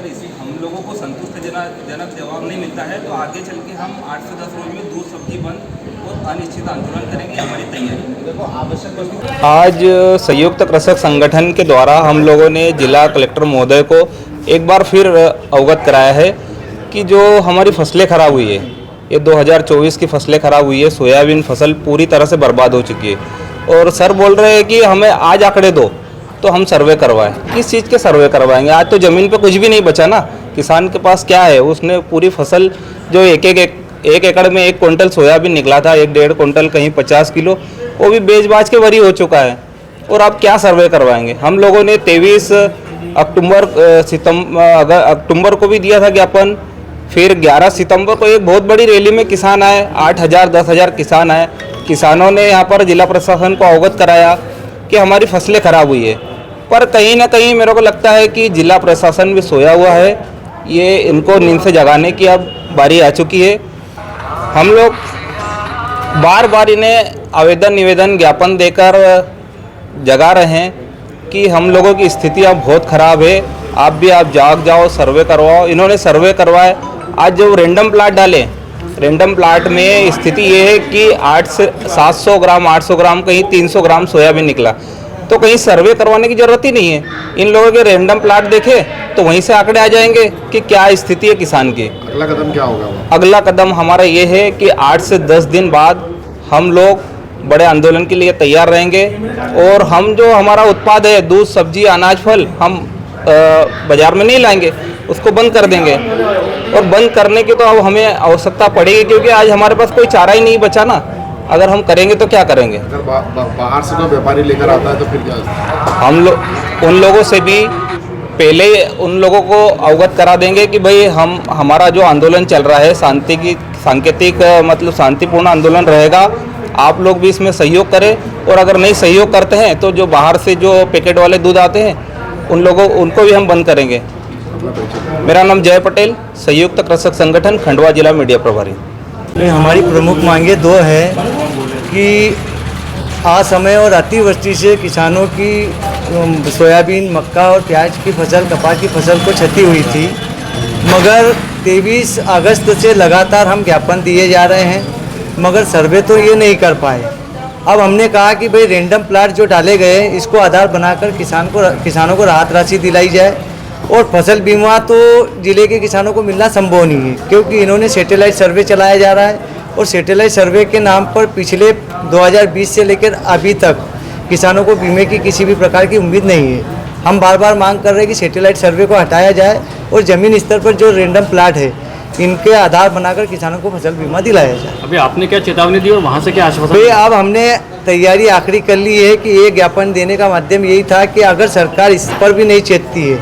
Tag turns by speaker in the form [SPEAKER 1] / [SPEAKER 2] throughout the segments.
[SPEAKER 1] अगर इस हम लोगों को संतुष्टिजनक जवाब नहीं मिलता है तो आगे चल के हम 8 से 10 रोज में दूध सब्जी बंद और अनिश्चित आंदोलन करेंगे, हमारी तैयारी। देखो आवश्यक आज संयुक्त कृषक संगठन के द्वारा हम लोगों ने जिला कलेक्टर महोदय को एक बार फिर अवगत कराया है कि जो हमारी फसलें खराब हुई है, ये 2024 की फसलें खराब हुई है, सोयाबीन फसल पूरी तरह से बर्बाद हो चुकी है। और सर बोल रहे हैं कि हमें आज आंकड़े दो तो हम सर्वे करवाएं। किस चीज़ के सर्वे करवाएंगे? आज तो ज़मीन पे कुछ भी नहीं बचा ना। किसान के पास क्या है? उसने पूरी फसल जो एक एकड़ में 1 क्विंटल सोयाबीन निकला था, 1-1.5 क्विंटल, कहीं 50 किलो, वो भी बेच बाच के वरी हो चुका है। और अब क्या सर्वे करवाएंगे? हम लोगों ने 23 अक्टूबर को भी दिया था ज्ञापन। फिर 11 सितंबर को एक बहुत बड़ी रैली में किसान आए, 8,000 10,000 किसान आए। किसानों ने यहाँ पर जिला प्रशासन को अवगत कराया कि हमारी फसलें खराब हुई है। पर कहीं ना कहीं मेरे को लगता है कि जिला प्रशासन भी सोया हुआ है। ये इनको नींद से जगाने की अब बारी आ चुकी है। हम लोग बार बार इन्हें आवेदन निवेदन ज्ञापन देकर जगा रहे हैं कि हम लोगों की स्थिति अब बहुत ख़राब है, आप जाग जाओ, सर्वे करवाओ। इन्होंने सर्वे करवाए। आज जो रेंडम प्लाट डाले, रेंडम प्लाट में स्थिति ये है कि 700 ग्राम 800 ग्राम, कहीं 300 ग्राम सोयाबीन निकला। तो कहीं सर्वे करवाने की ज़रूरत ही नहीं है। इन लोगों के रेंडम प्लाट देखे तो वहीं से आंकड़े आ जाएंगे कि क्या स्थिति है किसान की।
[SPEAKER 2] अगला कदम क्या होगा?
[SPEAKER 1] अगला कदम हमारा ये है कि 8 से 10 दिन बाद हम लोग बड़े आंदोलन के लिए तैयार रहेंगे। और हम जो हमारा उत्पाद है, दूध सब्जी अनाज फल, हम बाज़ार में नहीं लाएंगे, उसको बंद कर देंगे। और बंद करने की तो अब हमें आवश्यकता पड़ेगी, क्योंकि आज हमारे पास कोई चारा ही नहीं बचा ना। अगर हम करेंगे तो क्या करेंगे?
[SPEAKER 2] अगर बाहर से कोई व्यापारी लेकर आता है तो फिर क्या?
[SPEAKER 1] हम लोग उन लोगों से भी पहले उन लोगों को अवगत करा देंगे कि भाई हमारा जो आंदोलन चल रहा है सांकेतिक मतलब शांतिपूर्ण आंदोलन रहेगा। आप लोग भी इसमें सहयोग करें। और अगर नहीं सहयोग करते हैं तो जो बाहर से जो पैकेट वाले दूध आते हैं उनको भी हम बंद करेंगे। मेरा नाम जय पटेल, संयुक्त कृषक संगठन खंडवा जिला मीडिया प्रभारी।
[SPEAKER 3] हमारी प्रमुख मांगे 2 है कि असमय और अतिवृष्टि से किसानों की सोयाबीन, मक्का और प्याज की फसल, कपास की फसल को क्षति हुई थी। मगर 23 अगस्त से लगातार हम ज्ञापन दिए जा रहे हैं, मगर सर्वे तो ये नहीं कर पाए। अब हमने कहा कि भाई रेंडम प्लाट जो डाले गए इसको आधार बनाकर किसानों को राहत राशि दिलाई जाए। और फसल बीमा तो ज़िले के किसानों को मिलना संभव नहीं है, क्योंकि इन्होंने सैटेलाइट सर्वे चलाया जा रहा है। और सैटेलाइट सर्वे के नाम पर पिछले 2020 से लेकर अभी तक किसानों को बीमे की किसी भी प्रकार की उम्मीद नहीं है। हम बार बार मांग कर रहे हैं कि सैटेलाइट सर्वे को हटाया जाए और ज़मीन स्तर पर जो रेंडम प्लाट है इनके आधार बनाकर किसानों को फसल बीमा दिलाया जाए।
[SPEAKER 4] अभी आपने क्या चेतावनी दी और वहाँ से क्या आश्वासन?
[SPEAKER 3] भाई अब हमने तैयारी आखिरी कर ली है कि ये ज्ञापन देने का माध्यम यही था कि अगर सरकार इस पर भी नहीं चेतती है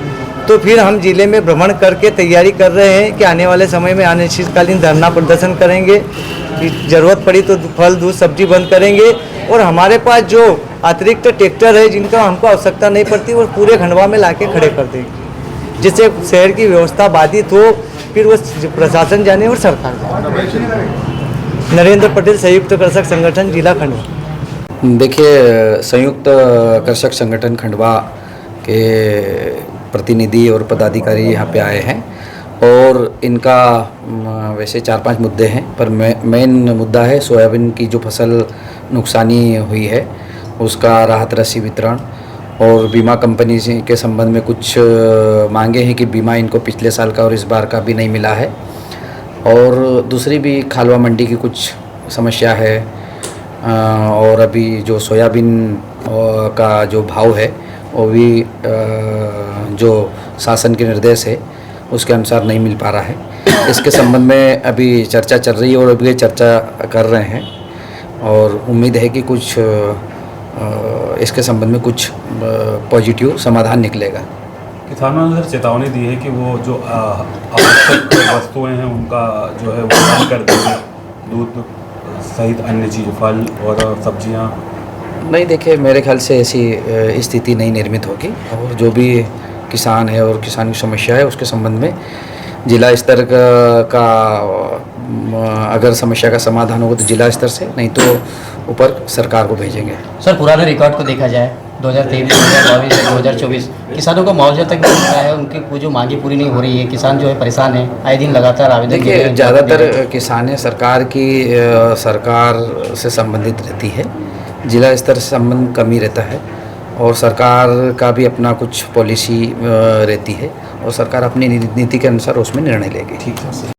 [SPEAKER 3] तो फिर हम जिले में भ्रमण करके तैयारी कर रहे हैं कि आने वाले समय में अनिश्चितकालीन धरना प्रदर्शन करेंगे। ज़रूरत पड़ी तो फल दूध सब्जी बंद करेंगे। और हमारे पास जो अतिरिक्त ट्रैक्टर है जिनका हमको आवश्यकता नहीं पड़ती वो पूरे खंडवा में लाके खड़े कर देंगे, जिससे शहर की व्यवस्था बाधित हो। फिर वो प्रशासन जाने और सरकार जाने। नरेंद्र पटेल, संयुक्त कृषक संगठन जिला खंडवा।
[SPEAKER 5] देखिए, संयुक्त कृषक संगठन खंडवा के प्रतिनिधि और पदाधिकारी यहाँ पे आए हैं और इनका वैसे 4-5 मुद्दे हैं, पर मेन मुद्दा है सोयाबीन की जो फसल नुकसानी हुई है उसका राहत राशि वितरण। और बीमा कंपनी के संबंध में कुछ मांगे हैं कि बीमा इनको पिछले साल का और इस बार का भी नहीं मिला है। और दूसरी भी खालवा मंडी की कुछ समस्या है। और अभी जो सोयाबीन का जो भाव है वो भी जो शासन के निर्देश है उसके अनुसार नहीं मिल पा रहा है। इसके संबंध में अभी चर्चा चल रही है और अभी चर्चा कर रहे हैं और उम्मीद है कि कुछ इसके संबंध में कुछ पॉजिटिव समाधान निकलेगा।
[SPEAKER 6] किसानों ने चेतावनी दी है कि वो जो आवश्यक वस्तुएं हैं उनका जो है वो बंद कर देंगे, दूध सहित अन्य चीज़, फल और सब्जियां।
[SPEAKER 5] नहीं, देखिए, मेरे ख्याल से ऐसी स्थिति नहीं निर्मित होगी। और जो भी किसान है और किसान की समस्या है उसके संबंध में जिला स्तर का अगर समस्या का समाधान होगा तो जिला स्तर से, नहीं तो ऊपर सरकार को भेजेंगे।
[SPEAKER 4] सर, पुराने रिकॉर्ड को देखा जाए
[SPEAKER 7] 2023, 2022, 2024 किसानों को मुआवजा तक नहीं मिल रहा है। उनकी वो जो मांगी पूरी नहीं हो रही है, किसान जो है परेशान है, आए दिन लगातार आवेदन दे रहे
[SPEAKER 5] देखिए
[SPEAKER 7] हैं।
[SPEAKER 5] ज़्यादातर किसानें सरकार से संबंधित रहती है, जिला स्तर से संबंध कम ही रहता है और सरकार का भी अपना कुछ पॉलिसी रहती है और सरकार अपनी नीति के अनुसार उसमें निर्णय लेगी। ठीक है।